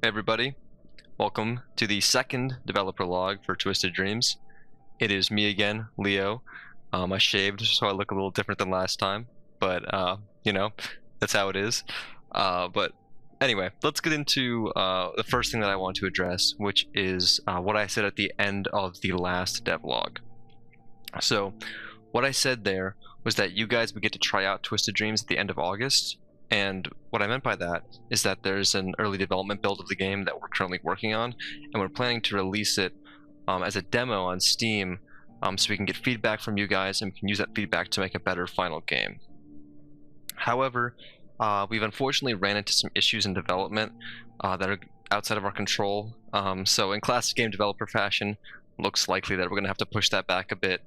Hey everybody, welcome to the second developer log for Twisted Dreams. It is me again, Leo. I shaved so I look a little different than last time, but that's how it is. But anyway, let's get into the first thing that I want to address, which is what I said at the end of the last devlog. So what I said there was that you guys would get to try out Twisted Dreams at the end of August. And what I meant by that is that there's an early development build of the game that we're currently working on, and we're planning to release it as a demo on Steam, so we can get feedback from you guys and we can use that feedback to make a better final game. However, we've unfortunately ran into some issues in development that are outside of our control. So in classic game developer fashion, looks likely that we're going to have to push that back a bit,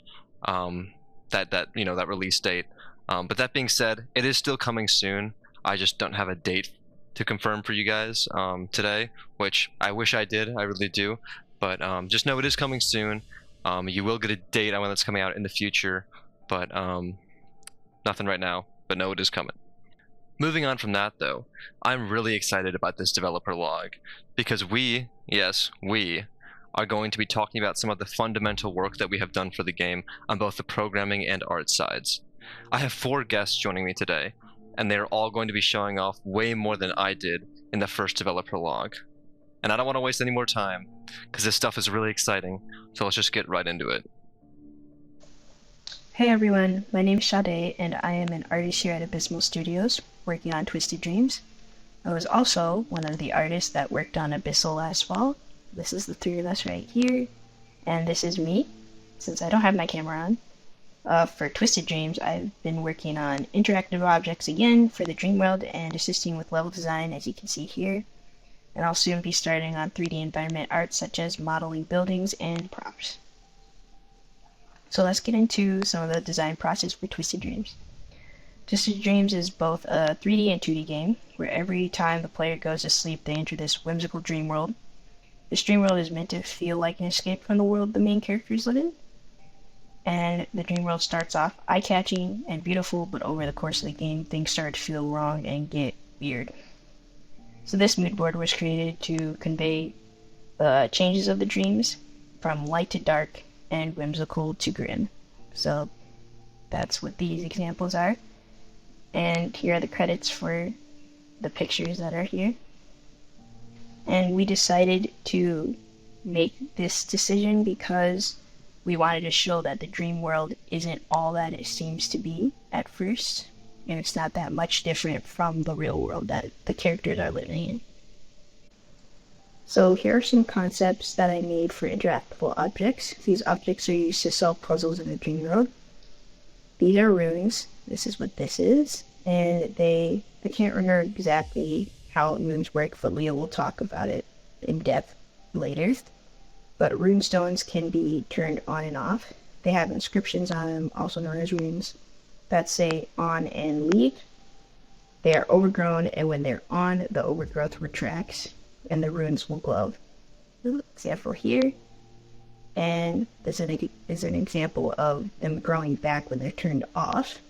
that release date. But that being said, it is still coming soon. I just don't have a date to confirm for you guys today, which I wish I did, I really do. But just know it is coming soon. You will get a date on when it's coming out in the future, but nothing right now, but know it is coming. Moving on from that though, I'm really excited about this developer log, because we, yes, we, are going to be talking about some of the fundamental work that we have done for the game on both the programming and art sides. I have 4 guests joining me today, and they're all going to be showing off way more than I did in the first developer log. And I don't want to waste any more time, because this stuff is really exciting, so let's just get right into it. Hey everyone, my name is Sade, and I am an artist here at Abyssal Studios, working on Twisted Dreams. I was also one of the artists that worked on Abyssal last fall. This is the 3 of us right here, and this is me, since I don't have my camera on. For Twisted Dreams, I've been working on interactive objects again for the dream world and assisting with level design, as you can see here. And I'll soon be starting on 3D environment art such as modeling buildings and props. So let's get into some of the design process for Twisted Dreams. Twisted Dreams is both a 3D and 2D game, where every time the player goes to sleep they enter this whimsical dream world. This dream world is meant to feel like an escape from the world the main characters live in. And the dream world starts off eye-catching and beautiful, but over the course of the game, things start to feel wrong and get weird. So this mood board was created to convey the changes of the dreams from light to dark and whimsical to grim. So that's what these examples are. And here are the credits for the pictures that are here. And we decided to make this decision because we wanted to show that the dream world isn't all that it seems to be at first, and it's not that much different from the real world that the characters are living in. So here are some concepts that I made for interactable objects. These objects are used to solve puzzles in the dream world. These are runes. This is what this is, and I can't remember exactly how runes work, but Leo will talk about it in depth later. But runestones can be turned on and off. They have inscriptions on them, also known as runes, that say on and leave. They are overgrown, and when they're on, the overgrowth retracts, and the runes will glow. Example here, and this is an example of them growing back when they're turned off.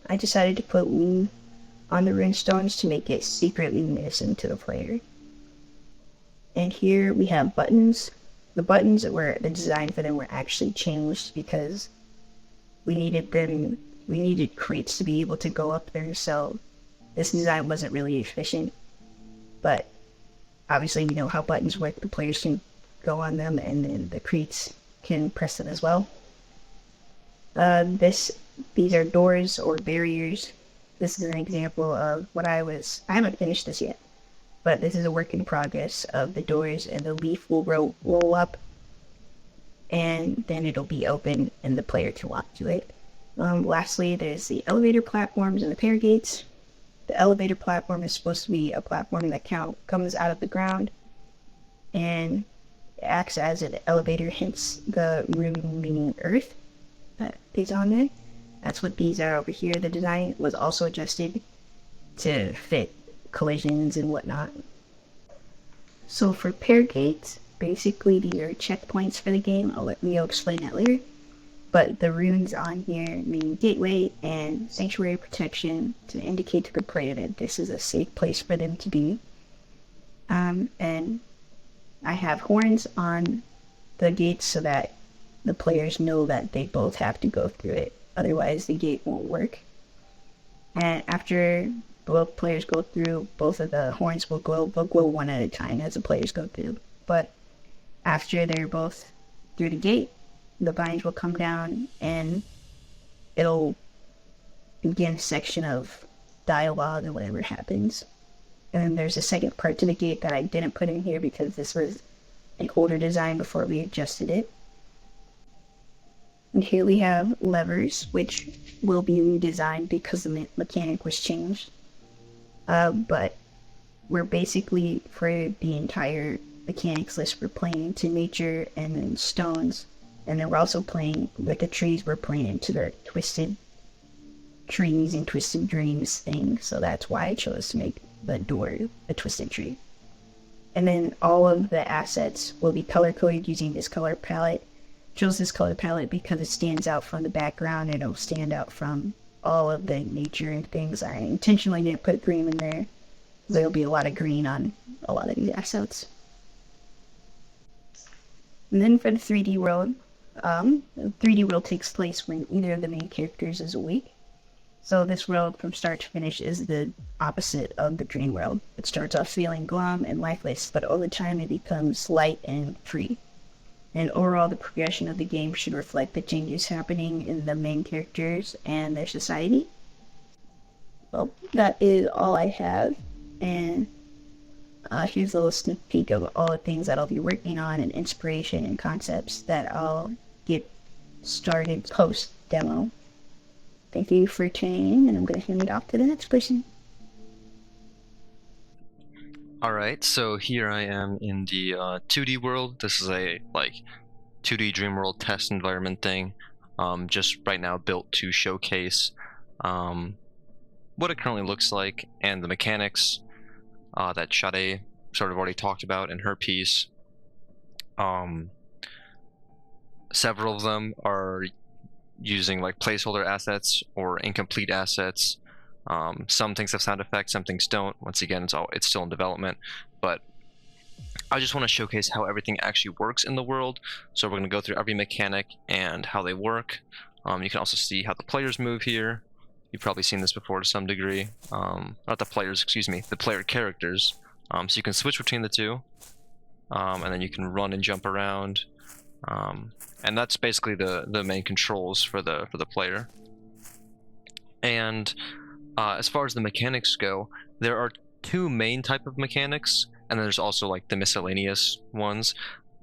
I decided to put leave on the runestones to make it secretly menacing to the player. And here we have buttons. The buttons the design for them were actually changed because we needed crates to be able to go up there, so this design wasn't really efficient. But obviously we know how buttons work, the players can go on them and then the crates can press them as well. These are doors or barriers. This is an example of I haven't finished this yet, but this is a work in progress of the doors, and the leaf will roll up and then it'll be open and the player can walk to it. Lastly, there's the elevator platforms and the pair gates. The elevator platform is supposed to be a platform that comes out of the ground and acts as an elevator, hence the room meaning earth that is on there. That's what these are over here. The design was also adjusted to fit collisions and whatnot. So for pair gates, basically these are checkpoints for the game. I'll let Leo explain that later. But the runes on here mean gateway and sanctuary protection to indicate to the player that this is a safe place for them to be. And I have horns on the gates so that the players know that they both have to go through it. Otherwise, the gate won't work. And after both players go through, both of the horns will glow. They'll glow one at a time as the players go through. But after they're both through the gate, the vines will come down and it'll begin a section of dialogue or whatever happens. And then there's a second part to the gate that I didn't put in here because this was an older design before we adjusted it. And here we have levers, which will be redesigned because the mechanic was changed. But we're basically, for the entire mechanics list, we're playing into nature and then stones. And then we're also playing with the trees, we're playing into the twisted trees and twisted dreams thing. So that's why I chose to make the door a twisted tree. And then all of the assets will be color coded using this color palette. Chose this color palette because it stands out from the background and it'll stand out from all of the nature and things. I intentionally didn't put green in there. There'll be a lot of green on a lot of these assets. And then for the 3D world, the 3D world takes place when either of the main characters is awake. So this world from start to finish is the opposite of the dream world. It starts off feeling glum and lifeless, but over time it becomes light and free. And overall, the progression of the game should reflect the changes happening in the main characters and their society. Well, that is all I have. And here's a little sneak peek of all the things that I'll be working on and inspiration and concepts that I'll get started post-demo. Thank you for tuning in, and I'm going to hand it off to the next person. Alright, so here I am in the 2D world. This is a 2D Dream World test environment thing, just right now built to showcase what it currently looks like and the mechanics that Sade sort of already talked about in her piece. Several of them are using placeholder assets or incomplete assets. Some things have sound effects, some things don't. Once again, it's still in development, but I just want to showcase how everything actually works in the world. So we're going to go through every mechanic and how they work. You can also see how the players move here. You've probably seen this before to some degree. Not the players, excuse me, the player characters. So you can switch between the two, and then you can run and jump around. And that's basically the main controls for the player. And as far as the mechanics go, there are two main type of mechanics, and then there's also the miscellaneous ones.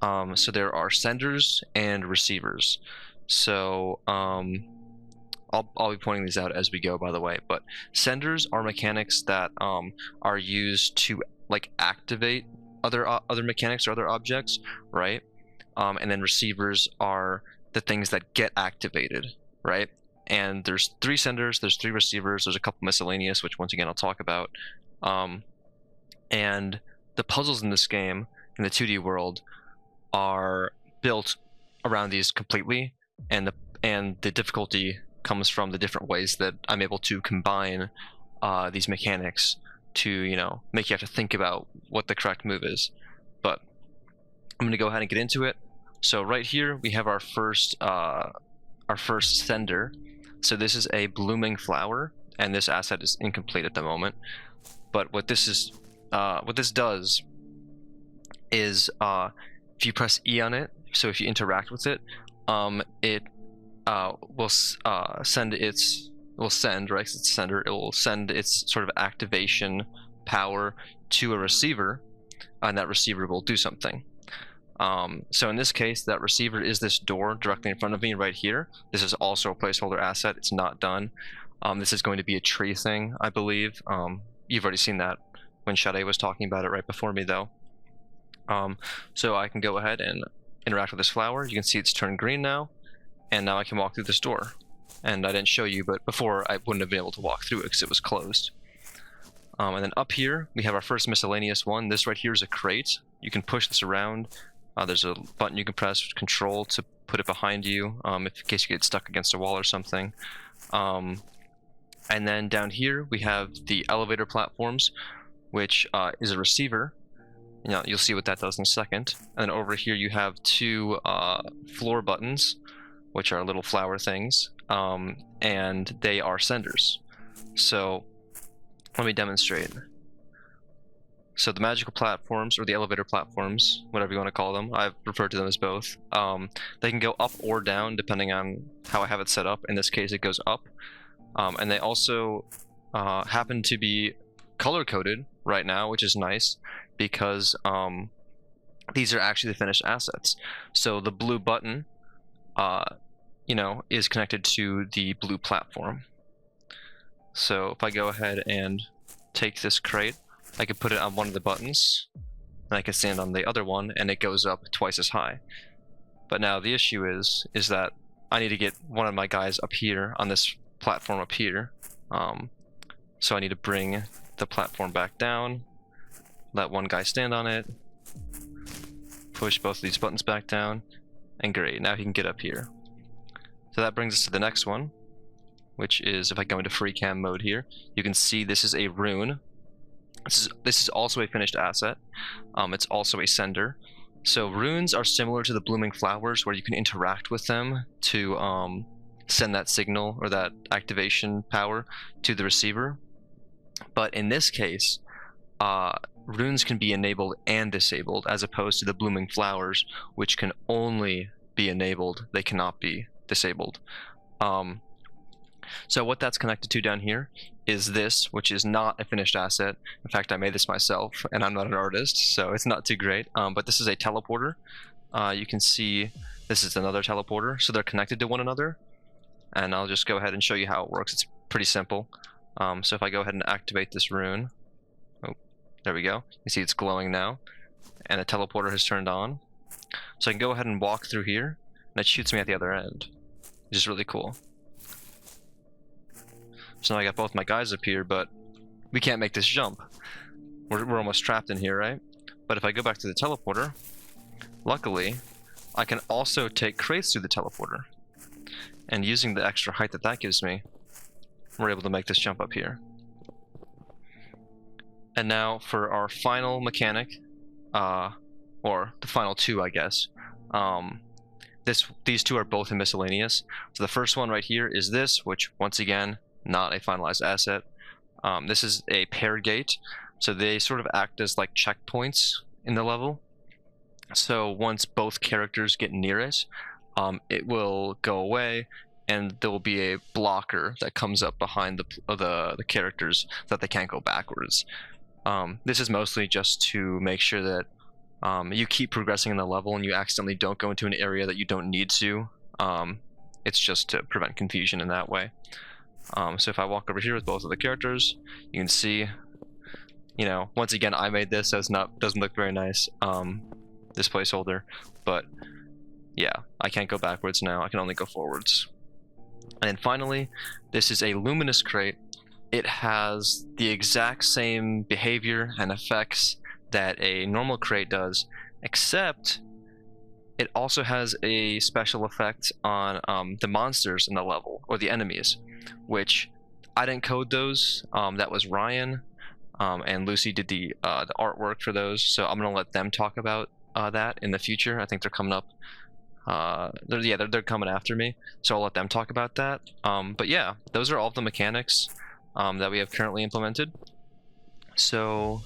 So there are senders and receivers. So I'll be pointing these out as we go, by the way. But senders are mechanics that are used to activate other mechanics or other objects, right? And then receivers are the things that get activated, right? And there's 3 senders, there's 3 receivers, there's a couple miscellaneous, which once again I'll talk about. And the puzzles in this game, in the 2D world, are built around these completely, and the difficulty comes from the different ways that I'm able to combine these mechanics to, make you have to think about what the correct move is. But I'm going to go ahead and get into it. So right here we have our first sender. So this is a blooming flower, and this asset is incomplete at the moment. But what this does is if you press E on it, so if you interact with it, it will send its right? 'Cause it's a sender. It will send its sort of activation power to a receiver, and that receiver will do something. So in this case, that receiver is this door directly in front of me right here. This is also a placeholder asset. It's not done. This is going to be a tree thing, I believe. You've already seen that when Sade was talking about it right before me, though. So I can go ahead and interact with this flower. You can see it's turned green now, and now I can walk through this door. And I didn't show you, but before I wouldn't have been able to walk through it because it was closed. And then up here, we have our first miscellaneous one. This right here is a crate. You can push this around. There's a button you can press, Control, to put it behind you, in case you get stuck against a wall or something. And then down here, we have the elevator platforms, which is a receiver. You'll see what that does in a second. And then over here you have two floor buttons, which are little flower things, and they are senders. So let me demonstrate. So the magical platforms, or the elevator platforms, whatever you want to call them, I've referred to them as both. They can go up or down depending on how I have it set up. In this case, it goes up. And they also happen to be color-coded right now, which is nice because these are actually the finished assets. So the blue button, is connected to the blue platform. So if I go ahead and take this crate, I could put it on one of the buttons, and I can stand on the other one, and it goes up twice as high. But now the issue is that I need to get one of my guys up here on this platform up here. So I need to bring the platform back down, let one guy stand on it, push both of these buttons back down, and great, now he can get up here. So that brings us to the next one, which is if I go into free cam mode here, you can see this is a rune. This is also a finished asset. It's also a sender. So runes are similar to the blooming flowers, where you can interact with them to send that signal or that activation power to the receiver. But in this case, runes can be enabled and disabled, as opposed to the blooming flowers, which can only be enabled, they cannot be disabled. So what that's connected to down here is this, which is not a finished asset. In fact, I made this myself, and I'm not an artist, so it's not too great. But this is a teleporter. You can see this is another teleporter, so they're connected to one another. And I'll just go ahead and show you how it works. It's pretty simple. So if I go ahead and activate this rune, oh, there we go. You see it's glowing now, and the teleporter has turned on. So I can go ahead and walk through here, and it shoots me at the other end, which is really cool. So now I got both my guys up here, but we can't make this jump. We're almost trapped in here, right? But if I go back to the teleporter, luckily, I can also take crates through the teleporter. And using the extra height that gives me, we're able to make this jump up here. And now for our final mechanic, or the final two, I guess. These two are both in miscellaneous. So the first one right here is this, which once again, not a finalized asset. This is a pair gate, so they sort of act as like checkpoints in the level. So once both characters get near it, it will go away, and there will be a blocker that comes up behind the characters so that they can't go backwards. This is mostly just to make sure that you keep progressing in the level and you accidentally don't go into an area that you don't need to. It's just to prevent confusion in that way. So if I walk over here with both of the characters, you can see, once again, I made this, so doesn't look very nice, this placeholder, but yeah, I can't go backwards now, I can only go forwards. And then finally, this is a luminous crate. It has the exact same behavior and effects that a normal crate does, except it also has a special effect on the monsters in the level, or the enemies, which I didn't code those. That was Ryan and Lucy did the artwork for those, so I'm gonna let them talk about that in the future. I think they're coming up. They're coming after me, so I'll let them talk about that. But yeah, those are all of the mechanics that we have currently implemented. So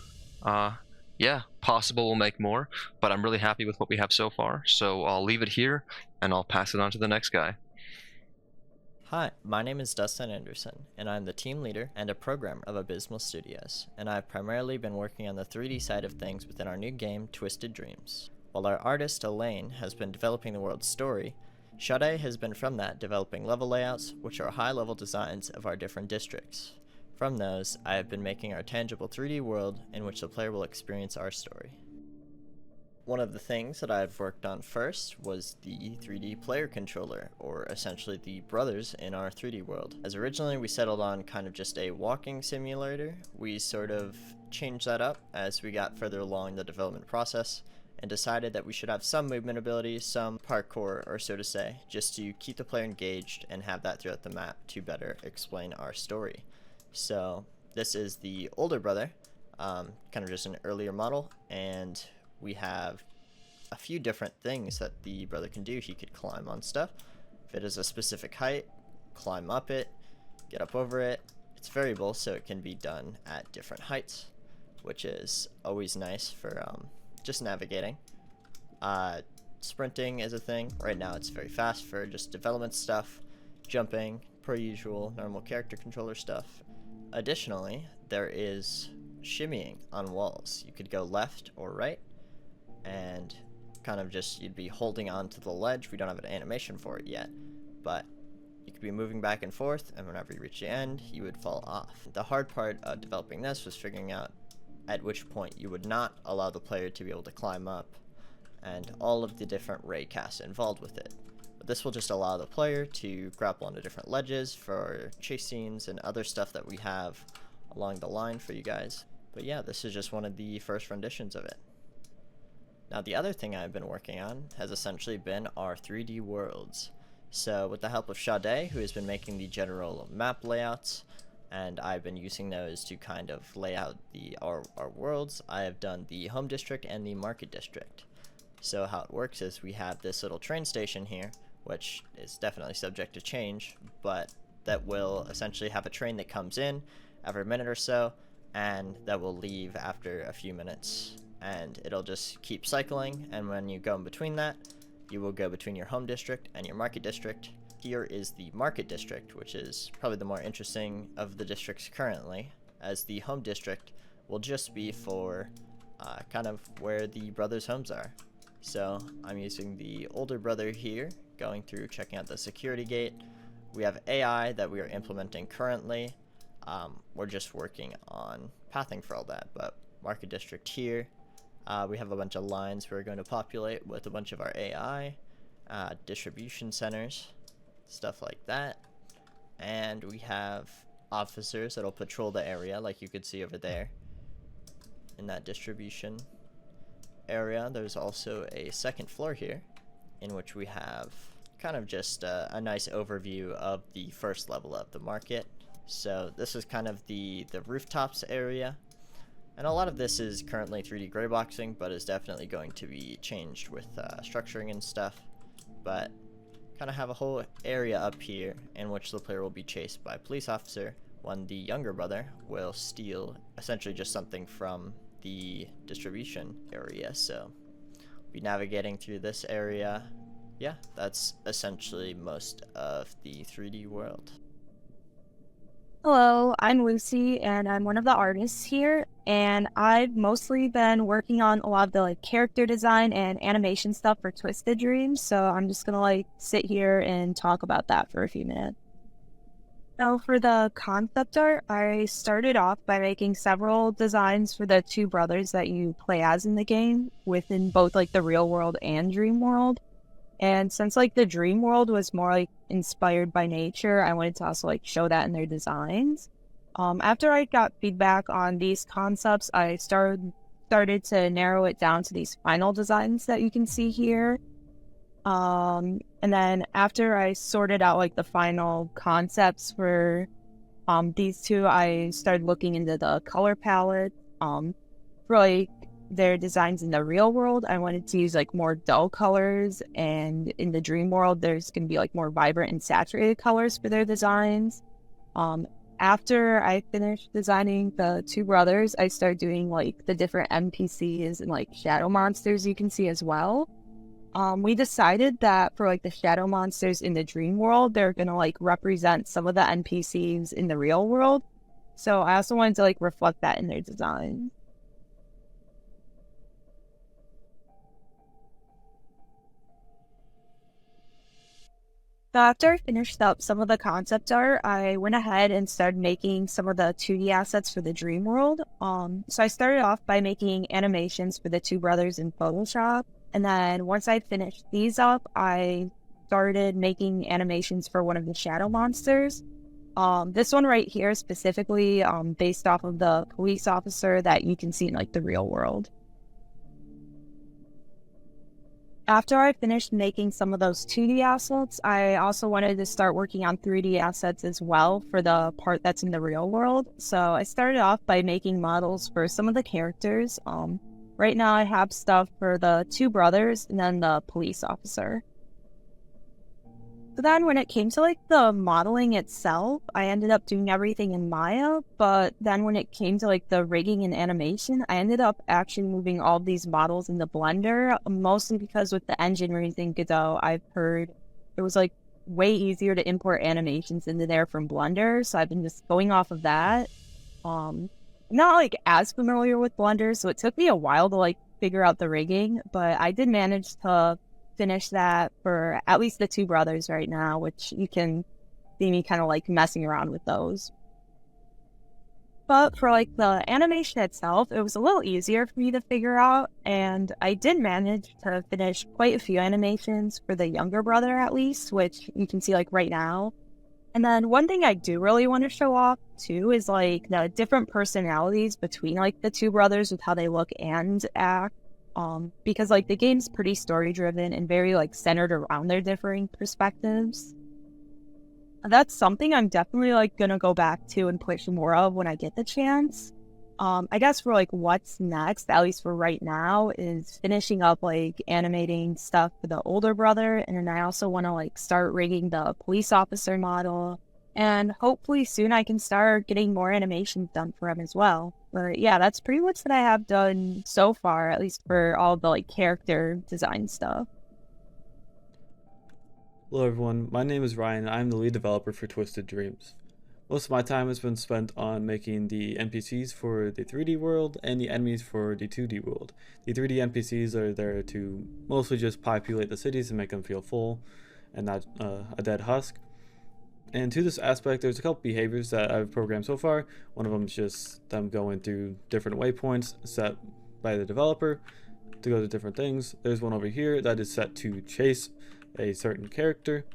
yeah, possible we'll make more, but I'm really happy with what we have so far. So I'll leave it here, and I'll pass it on to the next guy. Hi, my name is Dustin Anderson, and I'm the team leader and a programmer of Abyssal Studios, and I've primarily been working on the 3D side of things within our new game, Twisted Dreams. While our artist, Elaine, has been developing the world's story, Sade has been from that developing level layouts, which are high-level designs of our different districts. From those, I have been making our tangible 3D world in which the player will experience our story. One of the things that I've worked on first was the 3D player controller, or essentially the brothers in our 3D world. As originally we settled on kind of just a walking simulator, we sort of changed that up as we got further along the development process, and decided that we should have some movement ability, some parkour, or so to say, just to keep the player engaged and have that throughout the map to better explain our story. So this is the older brother, kind of just an earlier model, and we have a few different things that the brother can do. He could climb on stuff. If it is a specific height, climb up it, get up over it. It's variable, so it can be done at different heights, which is always nice for just navigating. Sprinting is a thing. Right now it's very fast for just development stuff. Jumping, per usual, normal character controller stuff. Additionally, there is shimmying on walls. You could go left or right, and kind of just, you'd be holding onto the ledge. We don't have an animation for it yet, but you could be moving back and forth, and whenever you reach the end, you would fall off. The hard part of developing this was figuring out at which point you would not allow the player to be able to climb up, and all of the different ray casts involved with it. But this will just allow the player to grapple onto different ledges for chase scenes and other stuff that we have along the line for you guys. But yeah, this is just one of the first renditions of it. Now the other thing I've been working on has essentially been our 3D worlds. So with the help of Sade, who has been making the general map layouts, and I've been using those to kind of lay out our worlds, I have done the home district and the market district. So how it works is we have this little train station here, which is definitely subject to change, but that will essentially have a train that comes in every minute or so, and that will leave after a few minutes, and it'll just keep cycling. And when you go in between that, you will go between your home district and your market district. Here is the market district, which is probably the more interesting of the districts currently, as the home district will just be for kind of where the brothers' homes are. So I'm using the older brother here, going through checking out the security gate. We have AI that we are implementing currently. We're just working on pathing for all that, but market district here, we have a bunch of lines we're going to populate with a bunch of our AI, distribution centers, stuff like that. And we have officers that'll patrol the area, like you could see over there in that distribution area. There's also a second floor here, in which we have kind of just a nice overview of the first level of the market. So this is kind of the rooftops area, and a lot of this is currently 3D grayboxing, but is definitely going to be changed with structuring and stuff. But kind of have a whole area up here in which the player will be chased by a police officer when the younger brother will steal essentially just something from the distribution area. So we'll be navigating through this area. Yeah, that's essentially most of the 3D world. Hello, I'm Lucy, and I'm one of the artists here, and I've mostly been working on a lot of the character design and animation stuff for Twisted Dreams, so I'm just gonna sit here and talk about that for a few minutes. So for the concept art, I started off by making several designs for the two brothers that you play as in the game, within both the real world and dream world. And since the dream world was more inspired by nature, I wanted to also show that in their designs. After I got feedback on these concepts, I started to narrow it down to these final designs that you can see here. And then after I sorted out the final concepts for these two, I started looking into the color palette. For their designs in the real world, I wanted to use more dull colors, and in the dream world there's going to be more vibrant and saturated colors for their designs. After I finished designing the two brothers, I started doing the different NPCs and shadow monsters you can see as well. We decided that for the shadow monsters in the dream world, they're going to represent some of the NPCs in the real world, so I also wanted to reflect that in their design. So after I finished up some of the concept art, I went ahead and started making some of the 2D assets for the dream world. So I started off by making animations for the two brothers in Photoshop. And then once I finished these up, I started making animations for one of the shadow monsters. This one right here specifically based off of the police officer that you can see in the real world. After I finished making some of those 2D assets, I also wanted to start working on 3D assets as well for the part that's in the real world. So I started off by making models for some of the characters. Right now I have stuff for the two brothers and then the police officer. So then when it came to like the modeling itself, I ended up doing everything in Maya, but then when it came to like the rigging and animation, I ended up actually moving all of these models into Blender, mostly because with the engine we're using Godot, I've heard it was like way easier to import animations into there from Blender, so I've been just going off of that. I'm not like as familiar with Blender, so it took me a while to like figure out the rigging, but I did manage to finish that for at least the two brothers right now, which you can see me kind of like messing around with those. But for like the animation itself, it was a little easier for me to figure out, and I did manage to finish quite a few animations for the younger brother at least, which you can see like right now. And then one thing I do really want to show off too is like the different personalities between like the two brothers with how they look and act. Because like the game's pretty story driven and very like centered around their differing perspectives. That's something I'm definitely like gonna go back to and push more of when I get the chance. I guess for like what's next, at least for right now, is finishing up like animating stuff for the older brother, and then I also want to like start rigging the police officer model, and hopefully soon I can start getting more animations done for him as well. But yeah, that's pretty much what I have done so far, at least for all the like character design stuff. Hello everyone, my name is Ryan and I'm the lead developer for Twisted Dreams. Most of my time has been spent on making the NPCs for the 3D world and the enemies for the 2D world. The 3D NPCs are there to mostly just populate the cities and make them feel full and not a dead husk. And to this aspect, there's a couple behaviors that I've programmed so far. One of them is just them going through different waypoints set by the developer to go to different things. There's one over here that is set to chase a certain character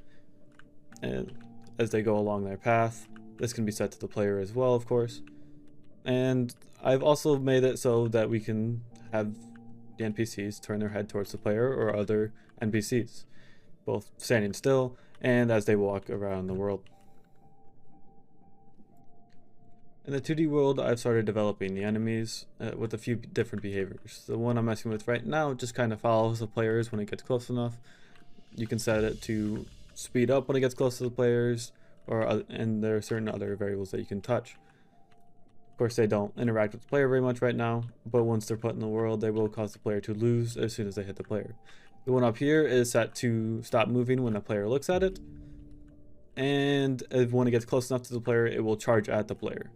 and as they go along their path. This can be set to the player as well, of course. And I've also made it so that we can have the NPCs turn their head towards the player or other NPCs, both standing still and as they walk around the world. In the 2D world, I've started developing the enemies with a few different behaviors. The one I'm messing with right now just kind of follows the players when it gets close enough. You can set it to speed up when it gets close to the players, and there are certain other variables that you can touch. Of course, they don't interact with the player very much right now, but once they're put in the world, they will cause the player to lose as soon as they hit the player. The one up here is set to stop moving when the player looks at it, and when it gets close enough to the player, it will charge at the player.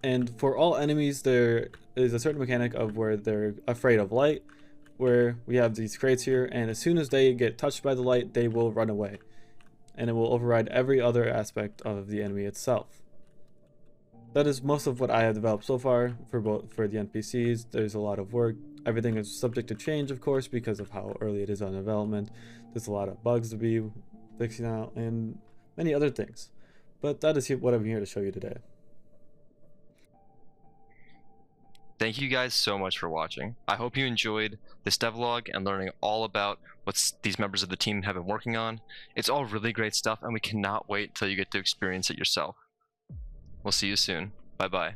And for all enemies, there is a certain mechanic of where they're afraid of light, where we have these crates here, and as soon as they get touched by the light, they will run away. And it will override every other aspect of the enemy itself. That is most of what I have developed so far for the NPCs. There's a lot of work. Everything is subject to change, of course, because of how early it is on development. There's a lot of bugs to be fixing out and many other things. But that is what I'm here to show you today. Thank you guys so much for watching. I hope you enjoyed this devlog and learning all about what these members of the team have been working on. It's all really great stuff, and we cannot wait till you get to experience it yourself. We'll see you soon. Bye-bye.